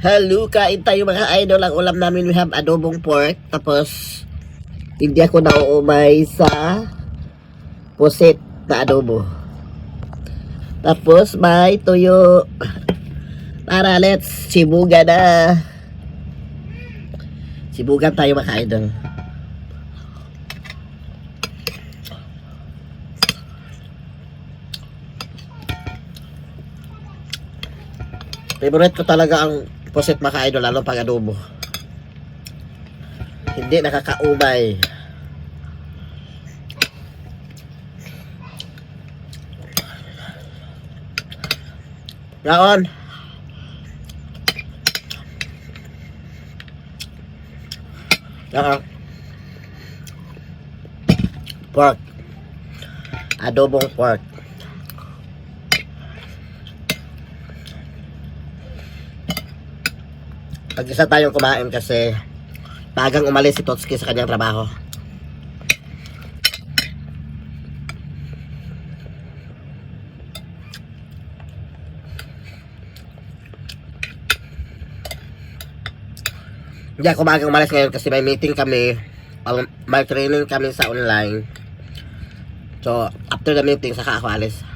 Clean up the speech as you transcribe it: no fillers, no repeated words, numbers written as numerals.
Hello, kain tayo mga idol. Ang ulam namin, we have adobong pork. Tapos, hindi ako nauumay sa pusit na adobo. Tapos, may tuyo. Tara, let's sibugan na. Sibugan tayo mga idol. Favorite ko talaga ang pusit mga idol, lalo pag adobo. Hindi nakakaumay. Ngayon, pork, adobong pork. Pag-isa tayong kumain kasi tagang umalis si Totski sa kanyang trabaho. Hindi ako magang umalis ngayon kasi may meeting kami, may training kami sa online. So after the meeting saka ako alis.